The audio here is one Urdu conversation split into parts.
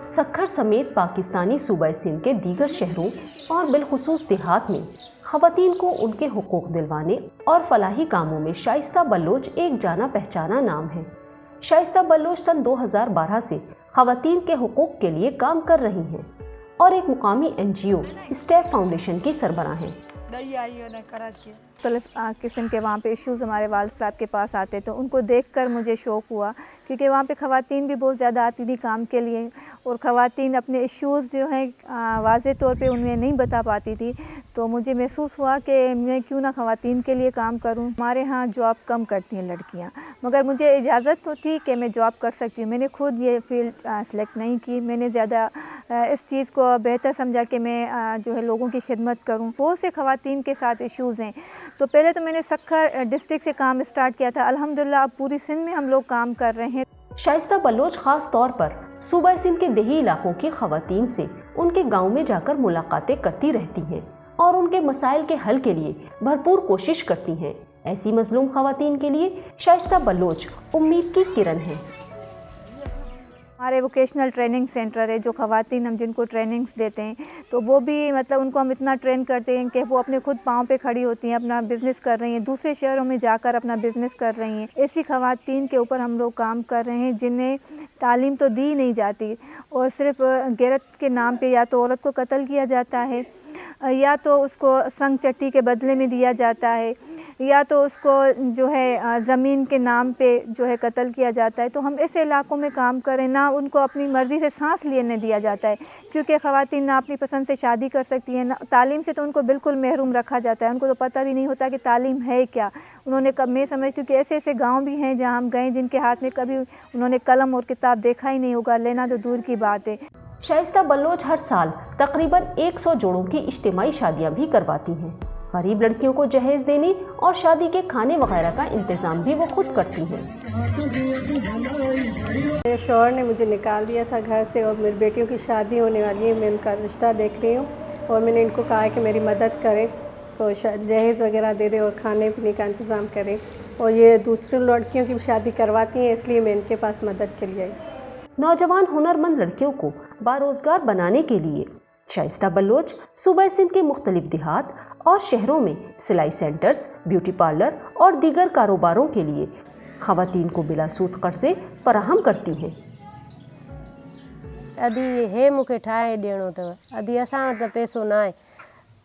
سکھر سمیت پاکستانی صوبہ سندھ کے دیگر شہروں اور بالخصوص دیہات میں خواتین کو ان کے حقوق دلوانے اور فلاحی کاموں میں شائستہ بلوچ ایک جانا پہچانا نام ہے۔ شائستہ بلوچ سن 2012 سے خواتین کے حقوق کے لیے کام کر رہی ہیں اور ایک مقامی NGO اسٹیپ فاؤنڈیشن کی سربراہ ہیں۔ مختلف قسم کے وہاں پہ ایشوز ہمارے والد صاحب کے پاس آتے تو ان کو دیکھ کر مجھے شوق ہوا، کیونکہ وہاں پہ خواتین بھی بہت زیادہ آتی تھی کام کے لیے، اور خواتین اپنے ایشوز جو ہیں واضح طور پہ انہیں نہیں بتا پاتی تھی، تو مجھے محسوس ہوا کہ میں کیوں نہ خواتین کے لیے کام کروں۔ ہمارے ہاں جاب کم کرتی ہیں لڑکیاں، مگر مجھے اجازت تو تھی کہ میں جاب کر سکتی ہوں۔ میں نے خود یہ فیلڈ سلیکٹ نہیں کی، میں نے زیادہ اس چیز کو بہتر سمجھا کہ میں جو ہے لوگوں کی خدمت کروں۔ بہت سے خواتین کے ساتھ ایشوز ہیں، تو پہلے تو میں نے سکھر ڈسٹرکٹ سے کام اسٹارٹ کیا تھا، الحمدللہ اب پوری سندھ میں ہم لوگ کام کر رہے ہیں۔ شائستہ بلوچ خاص طور پر صوبہ سندھ کے دیہی علاقوں کی خواتین سے ان کے گاؤں میں جا کر ملاقاتیں کرتی رہتی ہیں اور ان کے مسائل کے حل کے لیے بھرپور کوشش کرتی ہیں۔ ایسی مظلوم خواتین کے لیے شائستہ بلوچ امید کی کرن ہے۔ ہمارے ووکیشنل ٹریننگ سینٹر ہے، جو خواتین ہم جن کو ٹریننگز دیتے ہیں، تو وہ بھی مطلب ان کو ہم اتنا ٹرین کرتے ہیں کہ وہ اپنے خود پاؤں پہ کھڑی ہوتی ہیں، اپنا بزنس کر رہی ہیں، دوسرے شہروں میں جا کر اپنا بزنس کر رہی ہیں۔ ایسی خواتین کے اوپر ہم لوگ کام کر رہے ہیں جنہیں تعلیم تو دی نہیں جاتی اور صرف غیرت کے نام پہ یا تو عورت کو قتل کیا جاتا ہے، یا تو اس کو سنگ چٹی کے بدلے میں دیا جاتا ہے، یا تو اس کو جو ہے زمین کے نام پہ جو ہے قتل کیا جاتا ہے۔ تو ہم ایسے علاقوں میں کام کریں، نہ ان کو اپنی مرضی سے سانس لینے دیا جاتا ہے، کیونکہ خواتین نہ اپنی پسند سے شادی کر سکتی ہیں، نہ تعلیم سے تو ان کو بالکل محروم رکھا جاتا ہے، ان کو تو پتہ بھی نہیں ہوتا کہ تعلیم ہے کیا۔ انہوں نے میں سمجھتی ہوں کہ ایسے ایسے گاؤں بھی ہیں جہاں ہم گئے جن کے ہاتھ میں کبھی انہوں نے قلم اور کتاب دیکھا ہی نہیں ہوگا، لینا تو دور کی بات ہے۔ شائستہ بلوچ ہر سال تقریباً 100 جوڑوں کی اجتماعی شادیاں بھی کرواتی ہیں۔ غریب لڑکیوں کو جہیز دینے اور شادی کے کھانے وغیرہ کا انتظام بھی وہ خود کرتی ہیں۔ میرے شوہر نے مجھے نکال دیا تھا گھر سے، اور میری بیٹیوں کی شادی ہونے والی ہے، میں ان کا رشتہ دیکھ رہی ہوں، اور میں نے ان کو کہا ہے کہ میری مدد کریں، تو جہیز وغیرہ دے دیں اور کھانے پینے کا انتظام کریں، اور یہ دوسرے لڑکیوں کی بھی شادی کرواتی ہیں، اس لیے میں ان کے پاس مدد کے لیے آئی۔ نوجوان ہنرمند لڑکیوں کو باروزگار بنانے کے لیے شائستہ بلوچ صوبہ سندھ کے مختلف دیہات اور شہروں میں سلائی سینٹرز، بیوٹی پارلر اور دیگر کاروباروں کے لیے خواتین کو بلا سود قرضے فراہم کرتی ہیں۔ ادھی ہے مکھے ٹھائے ڈیڑو تو ادھی اساں تو پیسو نہ ہے،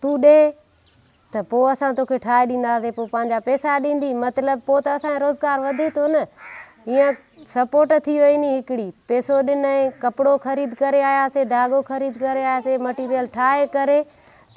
تو ڈے تو پو اساں تو ٹھائے ڈیندا پو پانجا پیسہ ڈیندی، مطلب پو تو اساں روزگار ودے تو نا، یہ سپورٹ تھی وئی نی ہکڑی، پیسو ڈنائیں، کپڑو خرید کرے آیا سے، دھاگو خرید کرے آیا سے، مٹیریل ٹھائے کرے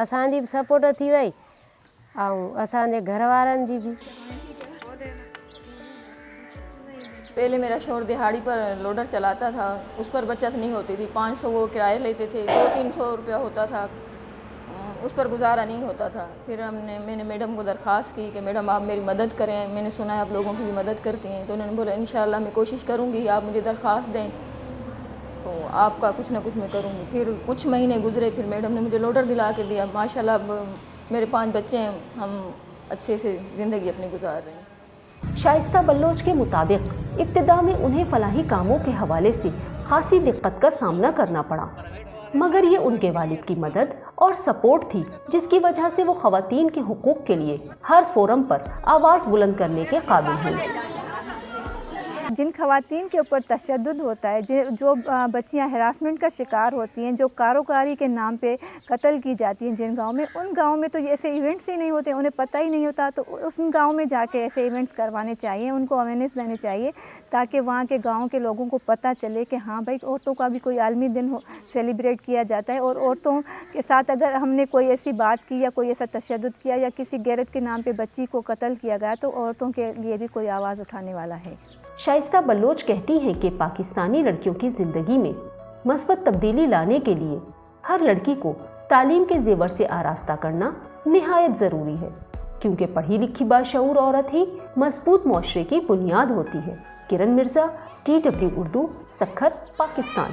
اساں جی سپورٹ تھی وئی اور اساں دے گھر والن جی بھی۔ پہلے میرا شوہر دہاڑی پر لوڈر چلاتا تھا، اس پر بچت نہیں ہوتی تھی، 500 وہ کرایہ لیتے تھے، 200-300 روپیہ ہوتا تھا، اس پر گزارا نہیں ہوتا تھا۔ پھر میں نے میڈم کو درخواست کی کہ میڈم آپ میری مدد کریں، میں نے سنا ہے آپ لوگوں کی بھی مدد کرتی ہیں، تو انہوں نے بولا انشاءاللہ میں کوشش کروں گی، آپ مجھے درخواست دیں تو آپ کا کچھ نہ کچھ میں کروں گی۔ پھر کچھ مہینے گزرے، پھر میڈم نے مجھے لوڈر دلا کے دیا، ماشاءاللہ اب میرے 5 بچے ہیں، ہم اچھے سے زندگی اپنی گزار رہے ہیں۔ شائستہ بلوچ کے مطابق ابتدا میں انہیں فلاحی کاموں کے حوالے سے خاصی دقت کا سامنا کرنا پڑا، مگر یہ ان کے والد کی مدد اور سپورٹ تھی جس کی وجہ سے وہ خواتین کے حقوق کے لیے ہر فورم پر آواز بلند کرنے کے قابل ہوئی۔ جن خواتین کے اوپر تشدد ہوتا ہے، جو بچیاں ہراسمنٹ کا شکار ہوتی ہیں، جو کاروکاری کے نام پہ قتل کی جاتی ہیں جن گاؤں میں، ان گاؤں میں تو ایسے ایونٹس ہی نہیں ہوتے، انہیں پتہ ہی نہیں ہوتا، تو اس گاؤں میں جا کے ایسے ایونٹس کروانے چاہیے، ان کو اویئرنیس دینی چاہیے تاکہ وہاں کے گاؤں کے لوگوں کو پتہ چلے کہ ہاں بھائی عورتوں کا بھی کوئی عالمی دن سیلیبریٹ کیا جاتا ہے، اور عورتوں کے ساتھ اگر ہم نے کوئی ایسی بات کی یا کوئی ایسا تشدد کیا یا کسی غیرت کے نام پہ بچی کو قتل کیا گیا تو عورتوں کے لیے بھی کوئی آواز اٹھانے والا ہے۔ شائستہ بلوچ کہتی ہیں کہ پاکستانی لڑکیوں کی زندگی میں مثبت تبدیلی لانے کے لیے ہر لڑکی کو تعلیم کے زیور سے آراستہ کرنا نہایت ضروری ہے، کیونکہ پڑھی لکھی باشعور عورت ہی مضبوط معاشرے کی بنیاد ہوتی ہے۔ کرن مرزا، DW اردو، سکھر، پاکستان۔